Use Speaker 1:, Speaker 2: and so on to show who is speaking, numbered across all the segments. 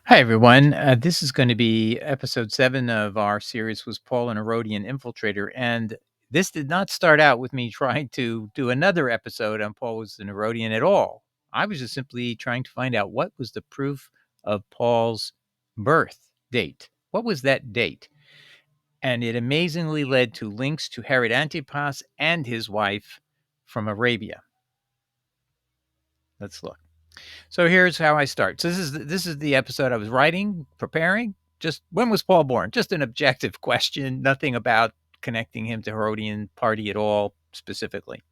Speaker 1: Hi, everyone. This is going to be episode 7 of our series Was Paul an Herodian Infiltrator? And this did not start out with me trying to do another episode on Paul was an Herodian at all. I was just simply trying to find out what was the proof of Paul's birth date. What was that date? And it amazingly led to links to Herod Antipas and his wife from Arabia. Let's look. So here's how I start. So this is the episode I was writing, preparing. Just when was Paul born? Just an objective question, nothing about connecting him to Herodian party at all specifically.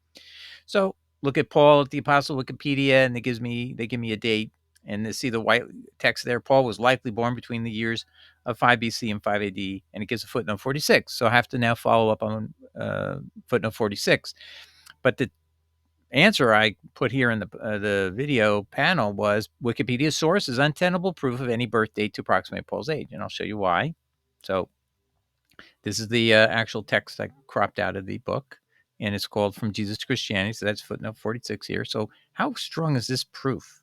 Speaker 1: So look at Paul at the Apostle Wikipedia, and they give me a date, and they see the white text there. Paul was likely born between the years of 5 BC and 5 AD, and it gives a footnote 46. So I have to now follow up on footnote 46. But the answer I put here in the video panel was Wikipedia's source is untenable proof of any birth date to approximate Paul's age, and I'll show you why. So this is the actual text I cropped out of the book, and it's called From Jesus to Christianity, so that's footnote 46 here. So how strong is this proof?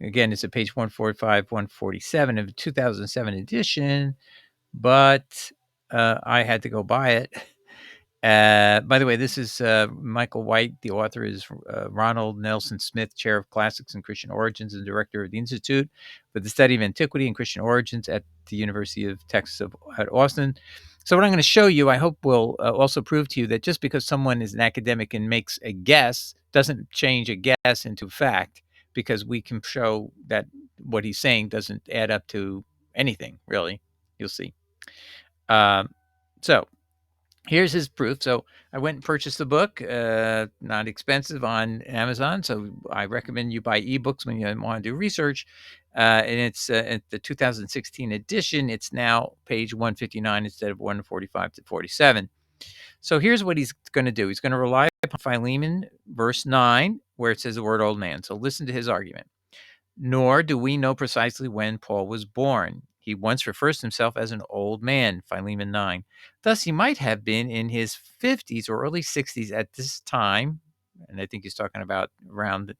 Speaker 1: Again, it's at page 145, 147 of the 2007 edition, but I had to go buy it. By the way, this is Michael White. The author is Ronald Nelson Smith, Chair of Classics and Christian Origins and Director of the Institute for the Study of Antiquity and Christian Origins at the University of Texas at Austin. So what I'm going to show you, I hope will also prove to you that just because someone is an academic and makes a guess doesn't change a guess into fact, because we can show that what he's saying doesn't add up to anything, really. You'll see. So here's his proof. So I went and purchased the book, not expensive, on Amazon. So I recommend you buy ebooks when you want to do research. And it's at the 2016 edition. It's now page 159 instead of 145 to 47. So here's what he's going to do. He's going to rely upon Philemon, verse 9, where it says the word old man. So listen to his argument. Nor do we know precisely when Paul was born. He once refers to himself as an old man, Philemon 9. Thus, he might have been in his 50s or early 60s at this time, and I think he's talking about around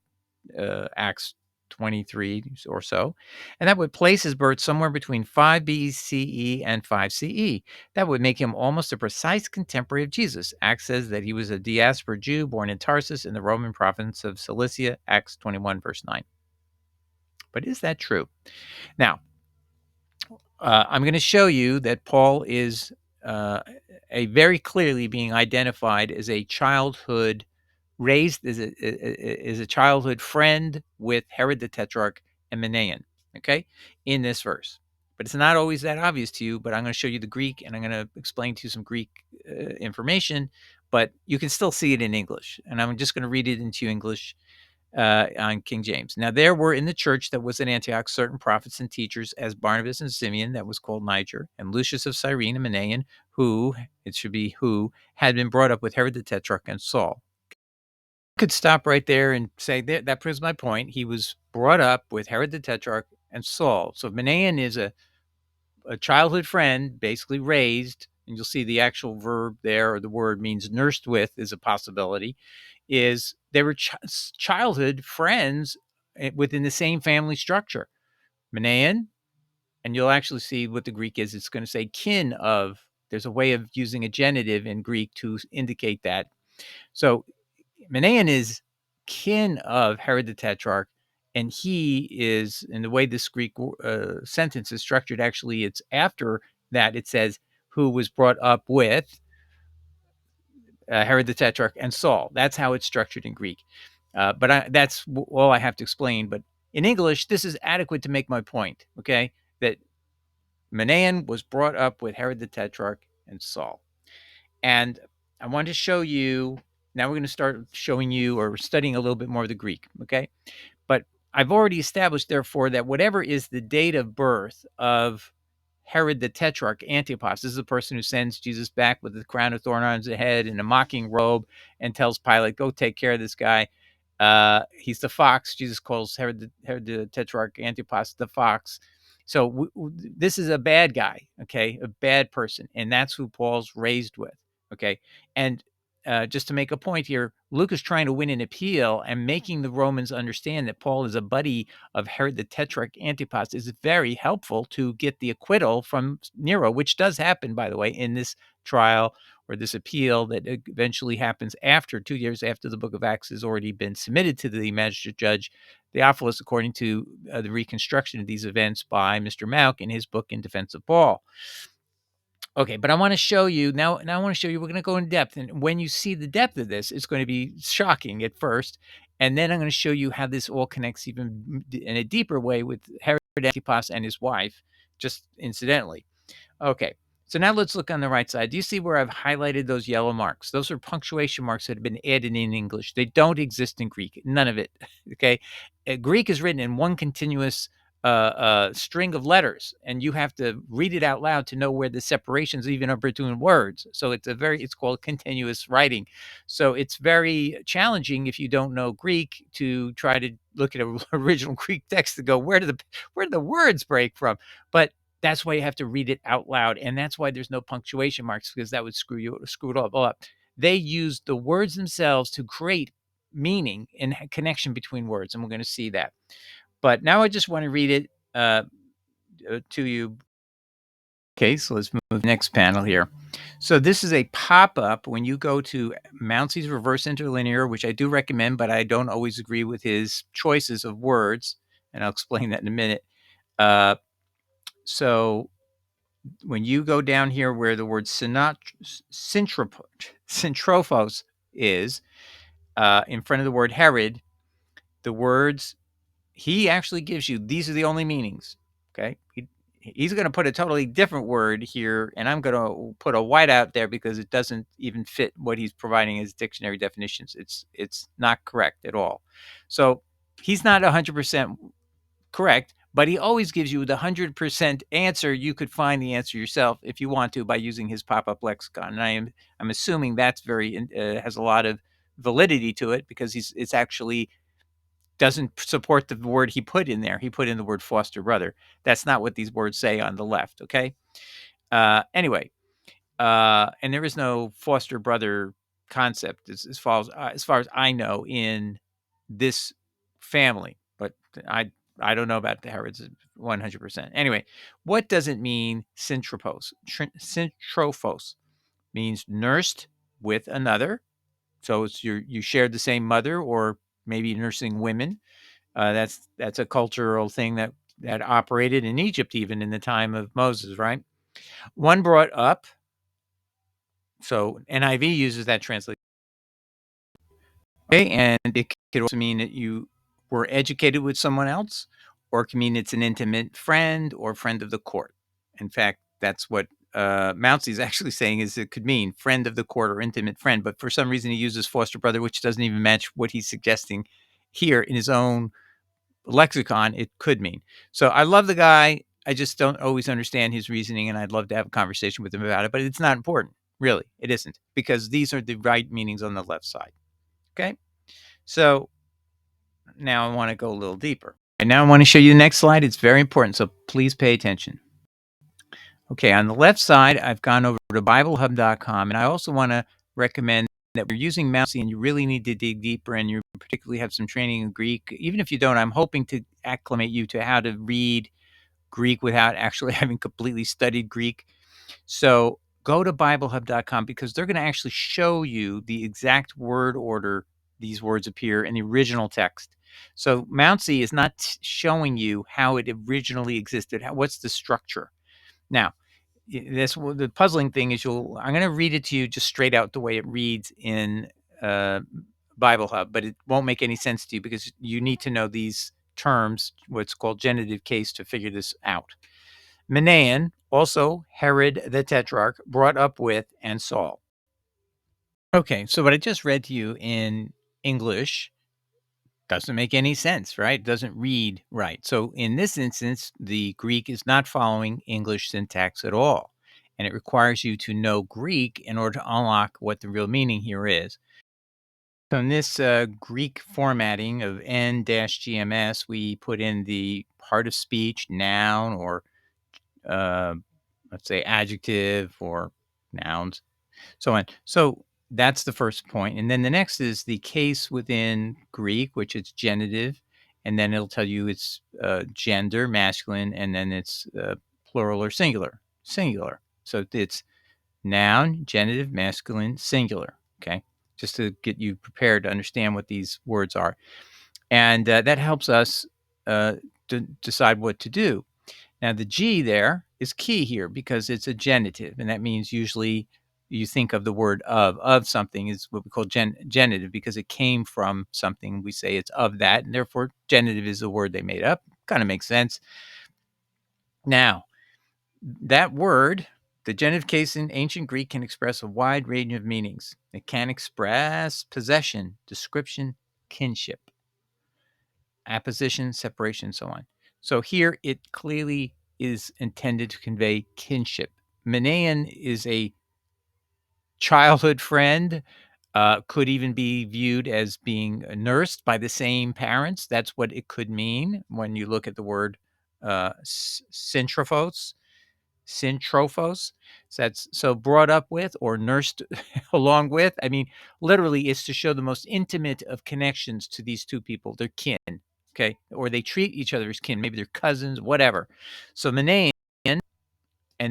Speaker 1: Acts 23 or so, and that would place his birth somewhere between 5 BCE and 5 CE. That would make him almost a precise contemporary of Jesus. Acts says that he was a diaspora Jew born in Tarsus in the Roman province of Cilicia, Acts 21, verse 9. But is that true? Now, I'm going to show you that Paul is a very clearly being identified as a childhood raised as a childhood friend with Herod the Tetrarch and Manaen, okay, in this verse. But it's not always that obvious to you, but I'm going to show you the Greek, and I'm going to explain to you some Greek information, but you can still see it in English. And I'm just going to read it into English on King James. Now, there were in the church that was at Antioch certain prophets and teachers, as Barnabas and Simeon, that was called Niger, and Lucius of Cyrene and Manaen, who, it should be who, had been brought up with Herod the Tetrarch and Saul. I could stop right there and say that proves my point. He was brought up with Herod the Tetrarch and Saul. So Manaen is a childhood friend, basically raised, and you'll see the actual verb there, or the word means nursed with, is a possibility, is they were childhood friends within the same family structure. Manaen, and you'll actually see what the Greek is. It's going to say kin of. There's a way of using a genitive in Greek to indicate that. So Manaen is kin of Herod the Tetrarch, and he is, in the way this Greek sentence is structured, actually, it's after that it says, who was brought up with Herod the Tetrarch and Saul. That's how it's structured in Greek. But that's all I have to explain. But in English, this is adequate to make my point, okay, that Manaen was brought up with Herod the Tetrarch and Saul. And I want to show you, now we're going to start showing you or studying a little bit more of the Greek, okay? But I've already established, therefore, that whatever is the date of birth of Herod the Tetrarch, Antipas, this is the person who sends Jesus back with the crown of thorns on his head and a mocking robe and tells Pilate, go take care of this guy. He's the fox. Jesus calls Herod the Tetrarch, Antipas, the fox. So this is a bad guy, okay, a bad person. And that's who Paul's raised with, okay? And just to make a point here, Luke is trying to win an appeal, and making the Romans understand that Paul is a buddy of Herod the Tetrarch Antipas is very helpful to get the acquittal from Nero, which does happen, by the way, in this trial or this appeal that eventually happens after 2 years after the book of Acts has already been submitted to the magistrate judge Theophilus, according to the reconstruction of these events by Mr. Mauck in his book In Defense of Paul. Okay, but I want to show you now. I want to show you. We're going to go in depth, and when you see the depth of this, it's going to be shocking at first, and then I'm going to show you how this all connects even in a deeper way with Herod Antipas and his wife, just incidentally. Okay, so now let's look on the right side. Do you see where I've highlighted those yellow marks? Those are punctuation marks that have been added in English. They don't exist in Greek. None of it. Okay, Greek is written in one continuous string of letters, and you have to read it out loud to know where the separations even are between words. So it's called continuous writing. So it's very challenging if you don't know Greek to try to look at an original Greek text to go, where do the words break from? But that's why you have to read it out loud, and that's why there's no punctuation marks, because that would screw it all up. They use the words themselves to create meaning and connection between words, and we're going to see that. But now I just want to read it to you. Okay, so let's move to the next panel here. So this is a pop-up when you go to Mouncey's reverse interlinear, which I do recommend, but I don't always agree with his choices of words, and I'll explain that in a minute. So when you go down here where the word syntrophos is in front of the word Herod, the words he actually gives you, these are the only meanings. Okay, he's going to put a totally different word here, and I'm going to put a white out there because it doesn't even fit what he's providing as dictionary definitions. It's not correct at all. So he's not 100% correct, but he always gives you the 100% answer. You could find the answer yourself if you want to by using his pop-up lexicon. And I'm assuming that's has a lot of validity to it, because it's actually doesn't support the word he put in there. He put in the word foster brother. That's not what these words say on the left. Okay. Anyway, and there is no foster brother concept as far as I know in this family, but I don't know about the Herods 100%. Anyway, what does it mean? Syntrophos means nursed with another. So it's you shared the same mother, or maybe nursing women. That's a cultural thing that operated in Egypt even in the time of Moses, right? One brought up. So NIV uses that translation. Okay, and it could also mean that you were educated with someone else, or it can mean it's an intimate friend or friend of the court. In fact, that's what Mouncey is actually saying, is it could mean friend of the court or intimate friend, but for some reason he uses foster brother, which doesn't even match what he's suggesting here in his own lexicon. It could mean. So I love the guy. I just don't always understand his reasoning, and I'd love to have a conversation with him about it, but it's not important. Really, it isn't, because these are the right meanings on the left side. Okay. So now I want to go a little deeper. And now I want to show you the next slide. It's very important, so please pay attention. Okay, on the left side, I've gone over to BibleHub.com, and I also want to recommend that we're using Mouncey and you really need to dig deeper, and you particularly have some training in Greek. Even if you don't, I'm hoping to acclimate you to how to read Greek without actually having completely studied Greek. So go to BibleHub.com, because they're going to actually show you the exact word order these words appear in the original text. So Mouncey is not showing you how it originally existed. What's the structure? Now, the puzzling thing is I'm going to read it to you just straight out the way it reads in Bible Hub, but it won't make any sense to you because you need to know these terms, what's called genitive case, to figure this out. Manaen, also Herod the Tetrarch, brought up with and Saul. Okay, so what I just read to you in English doesn't make any sense, right? It doesn't read right. So in this instance, the Greek is not following English syntax at all. And it requires you to know Greek in order to unlock what the real meaning here is. So in this Greek formatting of N-GMS, we put in the part of speech, noun, or let's say adjective, or nouns, so on. So That's the first point, and then the next is the case within Greek, which it's genitive, and then it'll tell you it's gender, masculine, and then it's plural or singular, singular. So it's noun, genitive, masculine, singular. Okay, just to get you prepared to understand what these words are, and that helps us to decide what to do. Now, the G there is key here because it's a genitive, and that means usually you think of the word of something is what we call genitive because it came from something. We say it's of that, and therefore genitive is the word they made up. Kind of makes sense. Now, that word, the genitive case in ancient Greek, can express a wide range of meanings. It can express possession, description, kinship, apposition, separation, and so on. So here it clearly is intended to convey kinship. Manaean is a childhood friend, could even be viewed as being nursed by the same parents. That's what it could mean when you look at the word syntrophos. Syntrophos. So that's so brought up with or nursed along with. I mean, literally, it's to show the most intimate of connections to these two people. They're kin, okay, or they treat each other as kin. Maybe they're cousins, whatever. So Manaean, and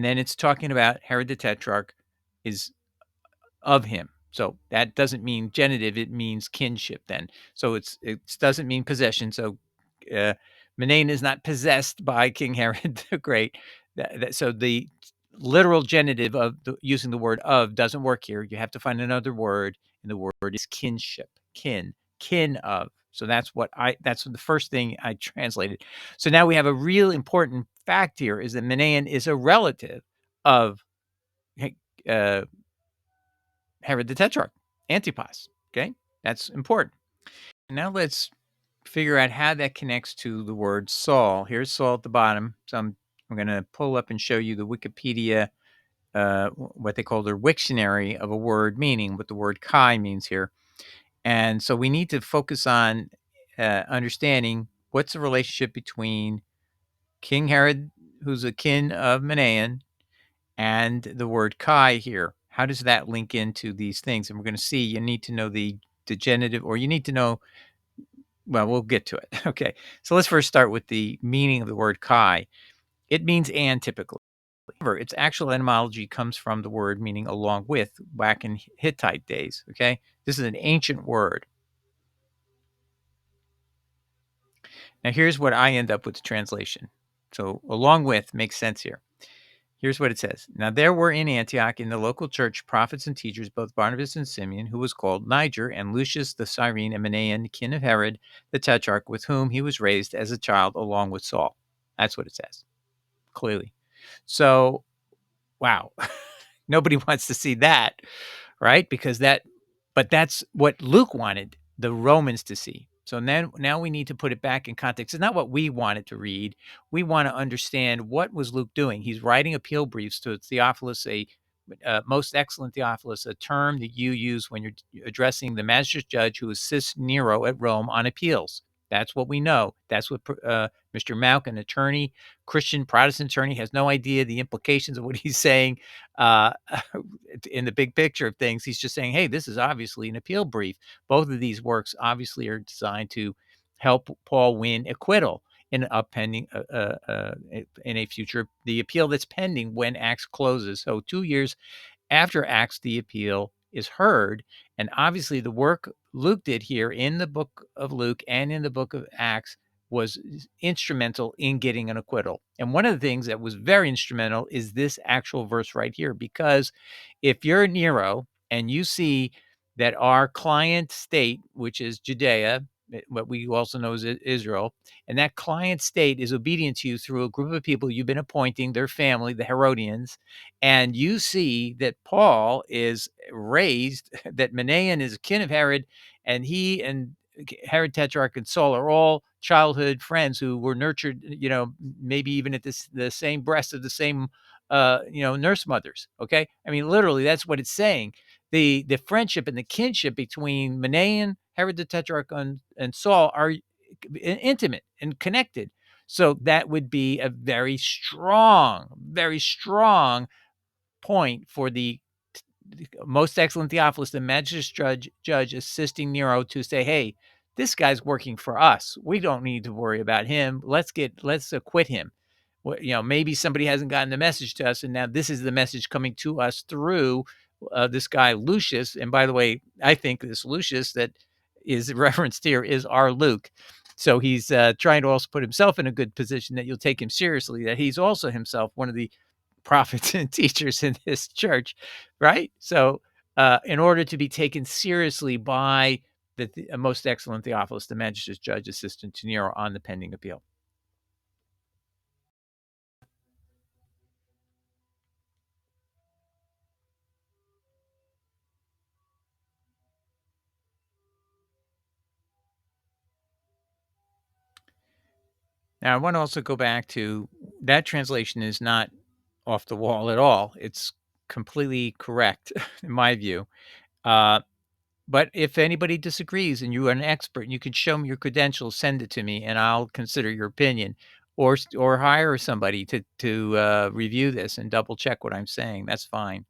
Speaker 1: then it's talking about Herod the Tetrarch is of him. So that doesn't mean genitive; it means kinship. Then, so it doesn't mean possession. So Manaen is not possessed by King Herod the Great. So the literal genitive of using the word of doesn't work here. You have to find another word, and the word is kinship, kin of. So that's the first thing I translated. So now we have a real important fact here is that Manaen is a relative of uh, Herod the Tetrarch, Antipas. Okay, that's important. Now let's figure out how that connects to the word Saul. Here's Saul at the bottom. So I'm going to pull up and show you the Wikipedia, what they call their Wiktionary of a word meaning, what the word Kai means here. And so we need to focus on understanding what's the relationship between King Herod, who's a kin of Manaen, and the word Kai here. How does that link into these things? And we're going to see you need to know the genitive, or you need to know, well, we'll get to it. Okay. So let's first start with the meaning of the word Kai. It means and typically. However, its actual etymology comes from the word meaning along with back in Hittite days. Okay. This is an ancient word. Now, here's what I end up with the translation. So, along with makes sense here. Here's what it says. Now, there were in Antioch in the local church prophets and teachers, both Barnabas and Simeon, who was called Niger, and Lucius the Cyrene, and Manaen, kin of Herod the Tetrarch, with whom he was raised as a child along with Saul. That's what it says, clearly. So, wow. Nobody wants to see that, right? But that's what Luke wanted the Romans to see. So now we need to put it back in context. It's not what we wanted to read. We want to understand what was Luke doing. He's writing appeal briefs to Theophilus, a most excellent Theophilus, a term that you use when you're addressing the magistrate judge who assists Nero at Rome on appeals. That's what we know. That's what Mr. Malk, an attorney, Christian Protestant attorney, has no idea the implications of what he's saying uh, in the big picture of things. He's just saying, hey, this is obviously an appeal brief. Both of these works obviously are designed to help Paul win acquittal in a pending in a future the appeal that's pending when Acts closes. So 2 years after Acts, the appeal is heard. And obviously, the work Luke did here in the book of Luke and in the book of Acts was instrumental in getting an acquittal. And one of the things that was very instrumental is this actual verse right here, because if you're Nero and you see that our client state, which is Judea, what we also know as Israel, and that client state is obedient to you through a group of people you've been appointing, their family, the Herodians, and you see that Paul is raised, that Manaen is a kin of Herod, and he and Herod Tetrarch and Saul are all childhood friends who were nurtured, maybe even at the same breast of the same, nurse mothers. Okay, I mean, literally, that's what it's saying. The friendship and the kinship between Manaen, Herod the Tetrarch, and Saul are intimate and connected. So that would be a very strong point for the most excellent Theophilus, the magistrate judge assisting Nero to say, hey, this guy's working for us. We don't need to worry about him. Let's acquit him. Maybe somebody hasn't gotten the message to us, and now this is the message coming to us through this guy Lucius. And by the way, I think this Lucius that is referenced here is our Luke. So he's trying to also put himself in a good position that you'll take him seriously, that he's also himself one of the prophets and teachers in this church, right? So, in order to be taken seriously by the most excellent Theophilus, the magistrate judge assistant to Nero on the pending appeal. Now, I want to also go back to that translation is not off the wall at all. It's completely correct in my view. Uh, But if anybody disagrees and you are an expert and you could show me your credentials, send it to me and I'll consider your opinion, or hire somebody to review this and double check what I'm saying. That's fine.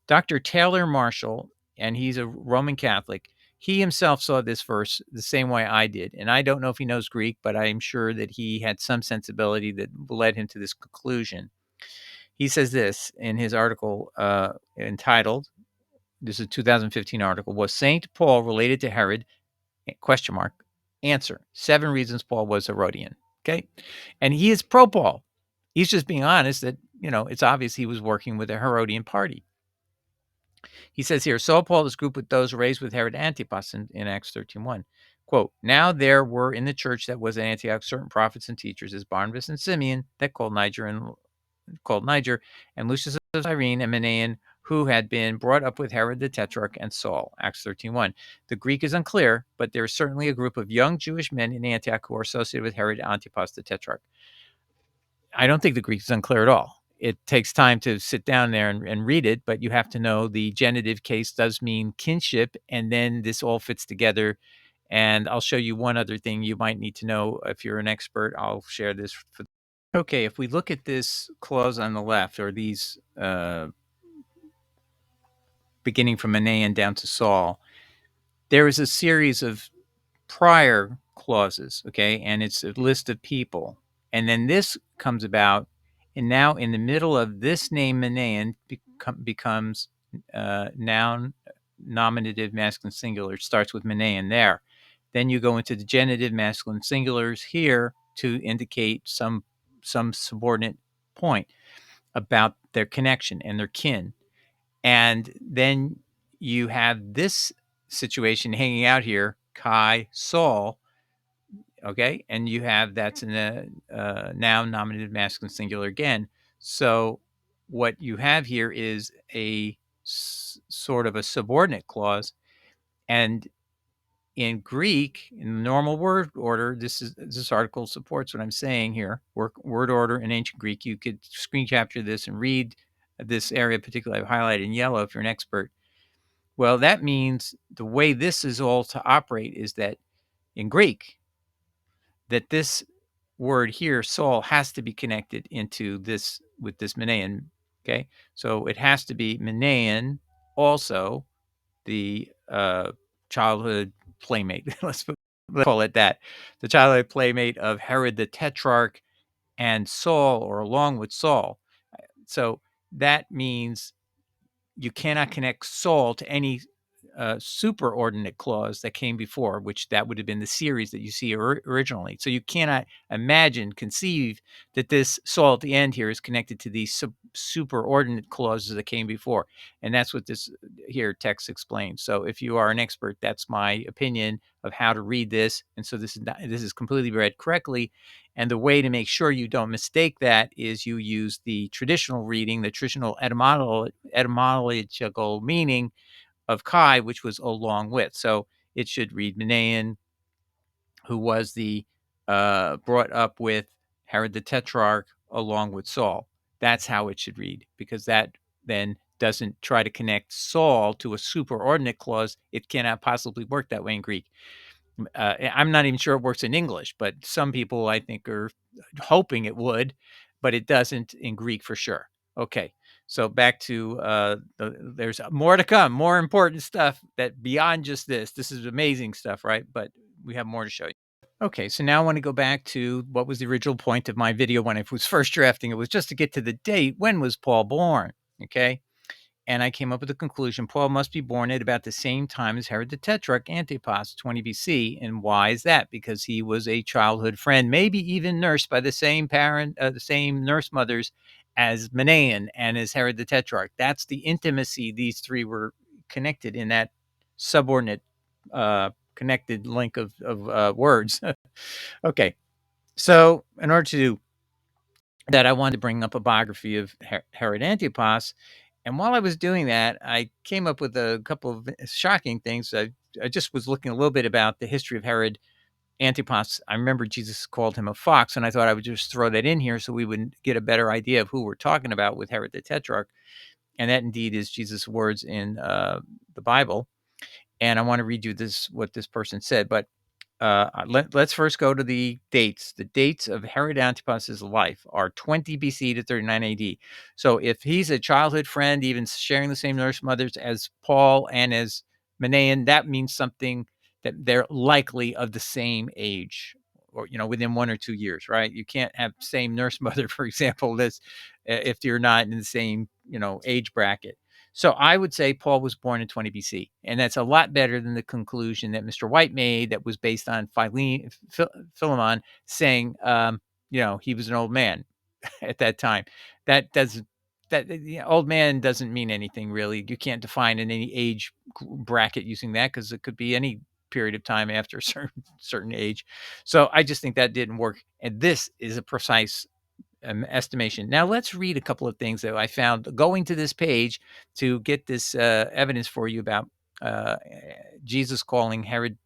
Speaker 1: Dr. Taylor Marshall, and he's a Roman Catholic. He himself saw this verse the same way I did, and I don't know if he knows Greek, but I'm sure that he had some sensibility that led him to this conclusion. He says this in his article entitled, this is a 2015 article, was Saint Paul related to Herod? Question mark. Answer: 7 reasons Paul was Herodian. Okay, and he is pro Paul. He's just being honest that it's obvious he was working with a Herodian party. He says here, Saul Paul is grouped with those raised with Herod Antipas in Acts 13:1. Quote: Now there were in the church that was at Antioch certain prophets and teachers, as Barnabas and Simeon, that called Niger, and Lucius of Cyrene and Manaen, who had been brought up with Herod the Tetrarch and Saul. Acts 13:1. The Greek is unclear, but there is certainly a group of young Jewish men in Antioch who are associated with Herod Antipas the Tetrarch. I don't think the Greek is unclear at all. It takes time to sit down there and read it, but you have to know the genitive case does mean kinship, and then this all fits together. And I'll show you one other thing you might need to know if you're an expert. I'll share this. Okay, if we look at this clause on the left, or these beginning from Manaen down to Saul, there is a series of prior clauses, okay, and it's a list of people. And then this comes about, and now in the middle of this name, Manaen becomes noun, nominative, masculine, singular. It starts with Manaen there. Then you go into the genitive, masculine, singulars here to indicate some subordinate point about their connection and their kin. And then you have this situation hanging out here, Kai, Saul, okay? And you have that's in the noun, nominative, masculine, singular again. So what you have here is a sort of a subordinate clause. And in Greek, in the normal word order, this article supports what I'm saying here. Word order in ancient Greek, you could screen capture this and read this area, particularly I've highlighted in yellow if you're an expert. Well, that means the way this is all to operate is that in Greek, that this word here, Saul, has to be connected into this with this Manaen. Okay, so it has to be Manaen, also the childhood playmate. Let's call it that. The childhood playmate of Herod the Tetrarch and Saul, or along with Saul. So that means you cannot connect Saul to any superordinate clause that came before, which that would have been the series that you see originally. So you cannot conceive that this Saul at the end here is connected to these superordinate clauses that came before. And that's what this here text explains. So if you are an expert, that's my opinion of how to read this. And so this is completely read correctly. And the way to make sure you don't mistake that is you use the traditional reading, the traditional etymological meaning of Kai, which was along with. So it should read Manaen, who was the brought up with Herod the Tetrarch along with Saul. That's how it should read, because that then doesn't try to connect Saul to a superordinate clause. It cannot possibly work that way in Greek. I'm not even sure it works in English, but some people I think are hoping it would, but it doesn't in Greek for sure. Okay, So back to there's more to come, more important stuff that beyond just this. This is amazing stuff, right? But we have more to show you. Okay, so now I want to go back to what was the original point of my video when I was first drafting. It was just to get to the date. When was Paul born? Okay. And I came up with the conclusion Paul must be born at about the same time as Herod the Tetrarch, Antipas, 20 BC. And why is that? Because he was a childhood friend, maybe even nursed by the same the same nurse mothers as Manaen and as Herod the Tetrarch. That's the intimacy. These three were connected in that subordinate connected link of words. Okay. So in order to do that, I wanted to bring up a biography of Herod Antipas. And while I was doing that, I came up with a couple of shocking things. I just was looking a little bit about the history of Herod Antipas. I remember Jesus called him a fox, and I thought I would just throw that in here so we would get a better idea of who we're talking about with Herod the Tetrarch. And that indeed is Jesus' words in the Bible. And I want to read you what this person said. But let's first go to the dates. The dates of Herod Antipas's life are 20 BC to 39 AD. So if he's a childhood friend, even sharing the same nurse mothers as Paul and as Manaen, that means something that they're likely of the same age, or within 1 or 2 years, right? You can't have same nurse mother, for example, this if you're not in the same age bracket. So I would say Paul was born in 20 BC, and that's a lot better than the conclusion that Mr. White made that was based on Philemon saying, he was an old man at that time. That doesn't old man doesn't mean anything really. You can't define in any age bracket using that because it could be any period of time after a certain age. So I just think that didn't work, and this is a precise estimation. Now let's read a couple of things that I found going to this page to get this evidence for you about uh, Jesus calling Herod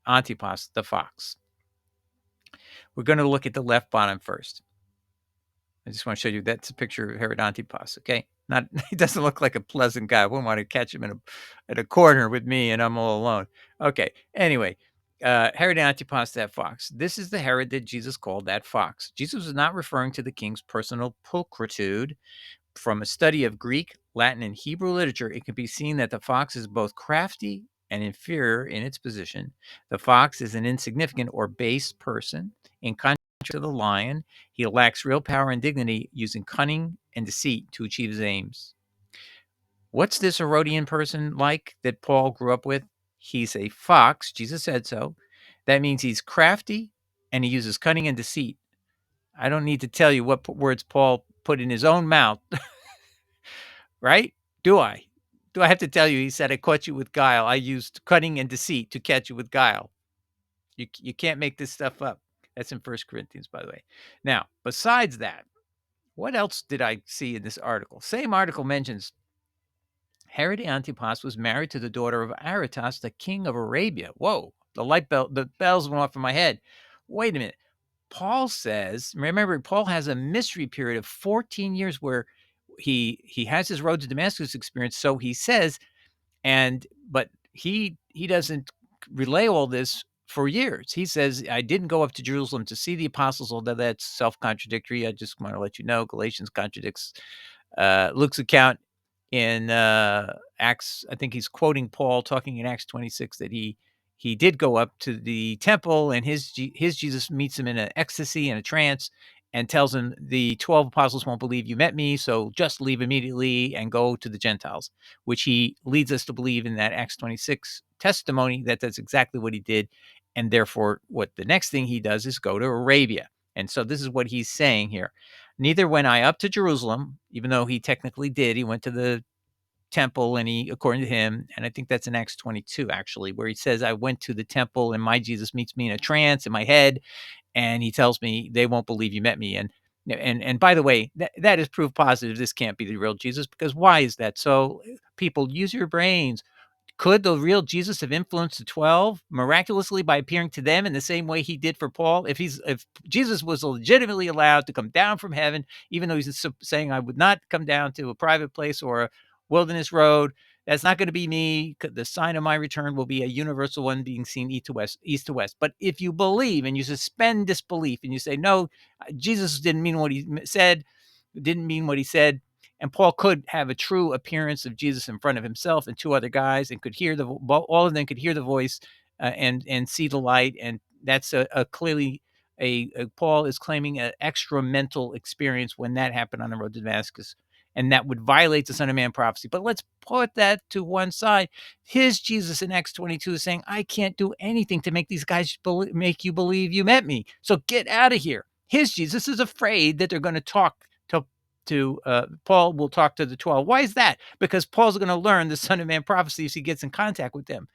Speaker 1: Antipas the fox. We're going to look at the left bottom first. I just want to show you that's a picture of Herod Antipas. Okay, not he doesn't look like a pleasant guy. I wouldn't want to catch him in a corner with me and I'm all alone. Okay, anyway. Herod Antipas, that fox. This is the Herod that Jesus called that fox. Jesus was not referring to the king's personal pulchritude. From a study of Greek, Latin, and Hebrew literature, it can be seen that the fox is both crafty and inferior in its position. The fox is an insignificant or base person. In contrast to the lion, he lacks real power and dignity, using cunning and deceit to achieve his aims. What's this Herodian person like that Paul grew up with? He's a fox. Jesus said so. That means he's crafty and he uses cunning and deceit. I don't need to tell you what words Paul put in his own mouth, right? Do I? Do I have to tell you? He said, I caught you with guile. I used cunning and deceit to catch you with guile. You can't make this stuff up. That's in 1 Corinthians, by the way. Now, besides that, what else did I see in this article? Same article mentions Herod Antipas was married to the daughter of Aretas, the king of Arabia. Whoa, the bells went off in my head. Wait a minute. Paul says, remember, Paul has a mystery period of 14 years where he has his road to Damascus experience, so he says, but he doesn't relay all this for years. He says, I didn't go up to Jerusalem to see the apostles, although that's self-contradictory. I just want to let you know Galatians contradicts Luke's account in Acts. I think he's quoting Paul talking in Acts 26 that he did go up to the temple, and his Jesus meets him in an ecstasy and a trance and tells him the 12 apostles won't believe you met me, so just leave immediately and go to the Gentiles, which he leads us to believe in that Acts 26 testimony that that's exactly what he did. And therefore, what the next thing he does is go to Arabia. And so this is what he's saying here. Neither went I up to Jerusalem, even though he technically did. He went to the temple and according to him, and I think that's in Acts 22, actually, where he says, I went to the temple and my Jesus meets me in a trance in my head. And he tells me they won't believe you met me. And by the way, that is proof positive. This can't be the real Jesus, because why is that? So people, use your brains. Could the real Jesus have influenced the 12 miraculously by appearing to them in the same way he did for Paul? If Jesus was legitimately allowed to come down from heaven, even though he's saying I would not come down to a private place or a wilderness road, that's not going to be me. The sign of my return will be a universal one, being seen east to west. But if you believe and you suspend disbelief and you say, no, Jesus didn't mean what he said, and Paul could have a true appearance of Jesus in front of himself and two other guys, and could hear all of them could hear the voice, and see the light, and that's a clearly Paul is claiming an extra mental experience when that happened on the road to Damascus, and that would violate the Son of Man prophecy. But let's put that to one side. His Jesus in Acts 22 is saying, I can't do anything to make these guys make you believe you met me. So get out of here. His Jesus is afraid that they're going to talk to Paul will talk to the 12. Why is that? Because Paul's going to learn the Son of Man prophecy as he gets in contact with them.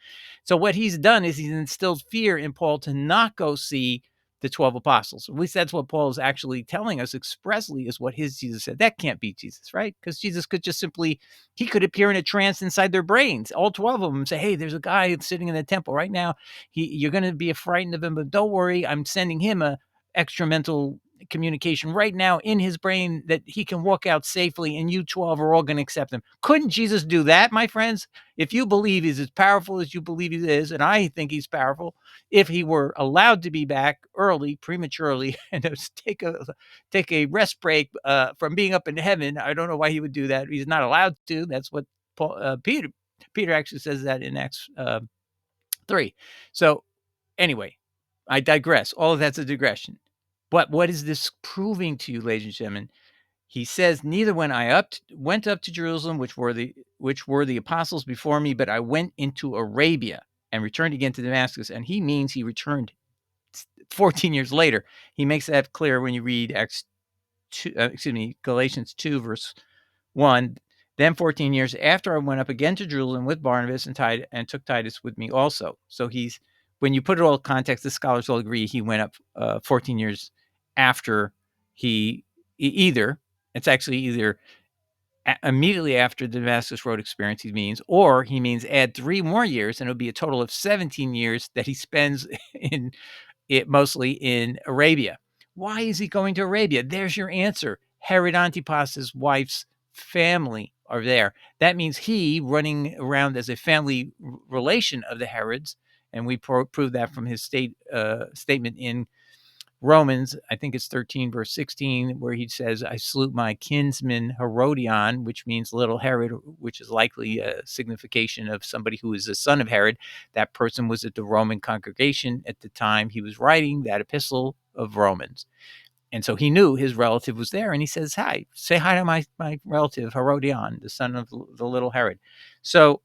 Speaker 1: So what he's done is he's instilled fear in Paul to not go see the 12 apostles. At least that's what Paul is actually telling us expressly, is what his Jesus said. That can't be Jesus, right? Because Jesus could just simply, he could appear in a trance inside their brains, all 12 of them, and say, hey, there's a guy sitting in the temple right now. You're going to be frightened of him, but don't worry, I'm sending him a extra mental communication right now in his brain that he can walk out safely, and you 12 are all going to accept him. Couldn't Jesus do that, my friends? If you believe he's as powerful as you believe he is, and I think he's powerful, if he were allowed to be back early, prematurely, and take a rest break from being up in heaven, I don't know why he would do that. He's not allowed to. That's what Peter actually says that in Acts 3. So anyway, I digress. All of that's a digression. But what is this proving to you, ladies and gentlemen? He says, neither went up to Jerusalem, which were the apostles before me, but I went into Arabia and returned again to Damascus. And he means he returned 14 years later. He makes that clear when you read Galatians 2, verse 1. Then 14 years after I went up again to Jerusalem with Barnabas and took Titus with me also. So when you put it all in context, the scholars all agree he went up 14 years after it's actually either immediately after the Damascus Road experience, he means, or he means add 3 more years, and it'll be a total of 17 years that he spends mostly in Arabia. Why is he going to Arabia? There's your answer. Herod Antipas's wife's family are there. That means he, running around as a family relation of the Herods, and we prove that from his statement in Romans, I think it's 13, verse 16, where he says, I salute my kinsman Herodian, which means little Herod, which is likely a signification of somebody who is the son of Herod. That person was at the Roman congregation at the time he was writing that epistle of Romans. And so he knew his relative was there, and he says, hi, say hi to my relative Herodian, the son of the little Herod. So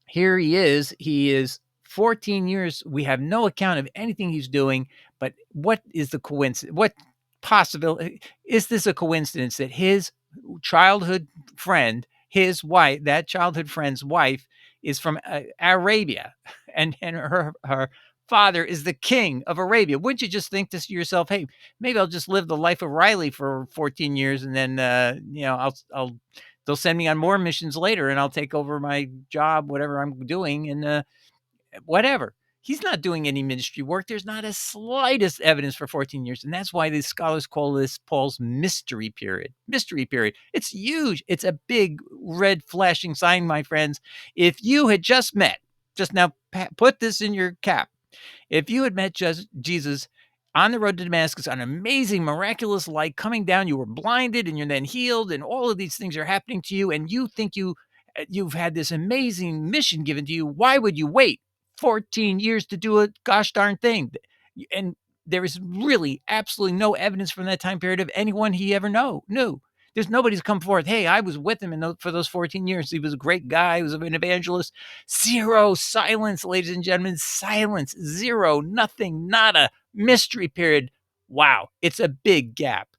Speaker 1: here he is 14 years. We have no account of anything he's doing, but what is the coincidence? What possibility is this a coincidence that his childhood friend, his wife, that childhood friend's wife is from Arabia, and her father is the king of Arabia? Wouldn't you just think to yourself, hey, maybe I'll just live the life of Riley for 14 years, and then I'll they'll send me on more missions later, and I'll take over my job, whatever I'm doing, and whatever. He's not doing any ministry work. There's not a slightest evidence for 14 years. And that's why the scholars call this Paul's mystery period. Mystery period. It's huge. It's a big red flashing sign, my friends. If you had just now put this in your cap. If you had met Jesus on the road to Damascus, an amazing, miraculous light coming down, you were blinded and you're then healed, and all of these things are happening to you, and you think you've had this amazing mission given to you, why would you wait 14 years to do a gosh darn thing? And there is really absolutely no evidence from that time period of anyone he ever knew. There's nobody's come forth. Hey, I was with him for those 14 years. He was a great guy. He was an evangelist. Zero. Silence, ladies and gentlemen. Silence. Zero. Nothing. Nada. Mystery period. Wow. It's a big gap.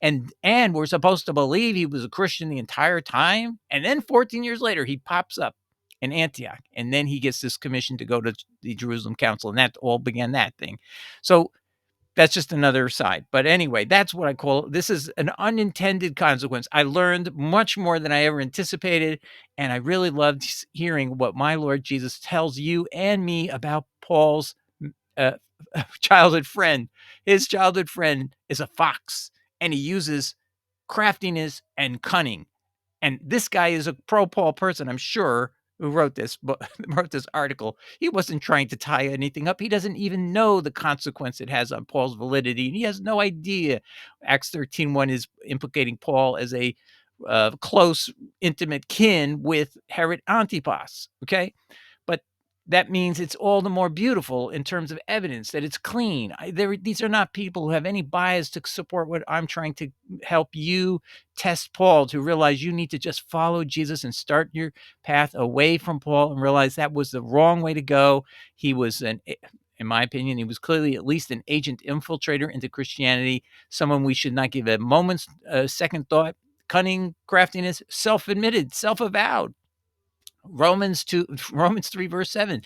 Speaker 1: And we're supposed to believe he was a Christian the entire time. And then 14 years later, he pops up in Antioch. And then he gets this commission to go to the Jerusalem Council. And that all began that thing. So that's just another side. But anyway, that's what I call, this is an unintended consequence. I learned much more than I ever anticipated. And I really loved hearing what my Lord Jesus tells you and me about Paul's childhood friend. His childhood friend is a fox, and he uses craftiness and cunning. And this guy is a pro-Paul person, I'm sure, who wrote this article. He wasn't trying to tie anything up. He doesn't even know the consequence it has on Paul's validity, and he has no idea Acts 13:1 is implicating Paul as a close, intimate kin with Herod Antipas. Okay, but that means it's all the more beautiful in terms of evidence that it's clean. These are not people who have any bias to support what I'm trying to help you test Paul to realize you need to just follow Jesus and start your path away from Paul and realize that was the wrong way to go. He was in my opinion, he was clearly at least an agent infiltrator into Christianity, someone we should not give a moment's second thought. Cunning, craftiness, self-admitted, self-avowed. Romans 3 verse 7.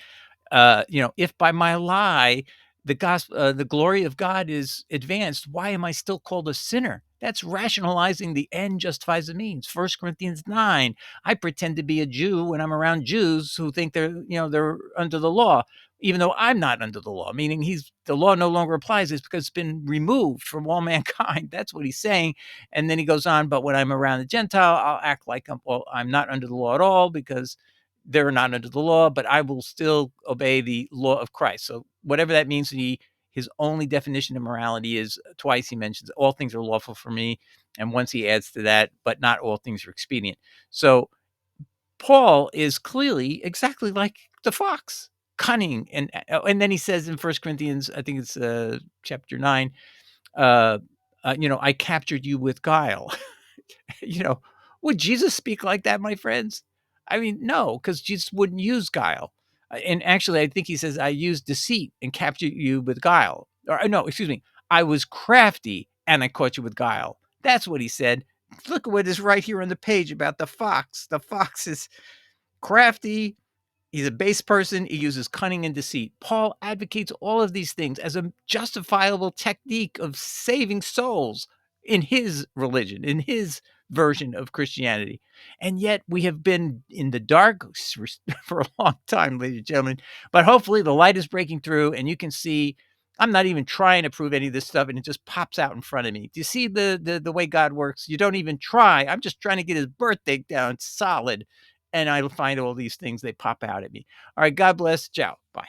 Speaker 1: If by my lie the glory of God is advanced, why am I still called a sinner? That's rationalizing the end justifies the means. 1 Corinthians 9. I pretend to be a Jew when I'm around Jews who think they're under the law, even though I'm not under the law. Meaning the law no longer applies. It's because it's been removed from all mankind. That's what he's saying. And then he goes on, but when I'm around the Gentile, I'll act like I'm not under the law at all because they're not under the law, but I will still obey the law of Christ. So whatever that means, his only definition of morality is twice he mentions all things are lawful for me, and once he adds to that, but not all things are expedient. So Paul is clearly exactly like the fox, cunning, and then he says in 1 Corinthians, I think it's chapter 9, uh, I captured you with guile. you know, would Jesus speak like that, my friends? I mean, no, because Jesus wouldn't use guile. And actually, I think he says, I used deceit and captured you with guile. Or no, excuse me, I was crafty and I caught you with guile. That's what he said. Look at what is right here on the page about the fox. The fox is crafty. He's a base person. He uses cunning and deceit. Paul advocates all of these things as a justifiable technique of saving souls in his religion, in his version of Christianity. And yet we have been in the dark for a long time, ladies and gentlemen. But hopefully the light is breaking through and you can see I'm not even trying to prove any of this stuff and it just pops out in front of me. Do you see the way God works? You don't even try. I'm just trying to get his birthday down solid and I find all these things, they pop out at me. All right, God bless. Ciao. Bye.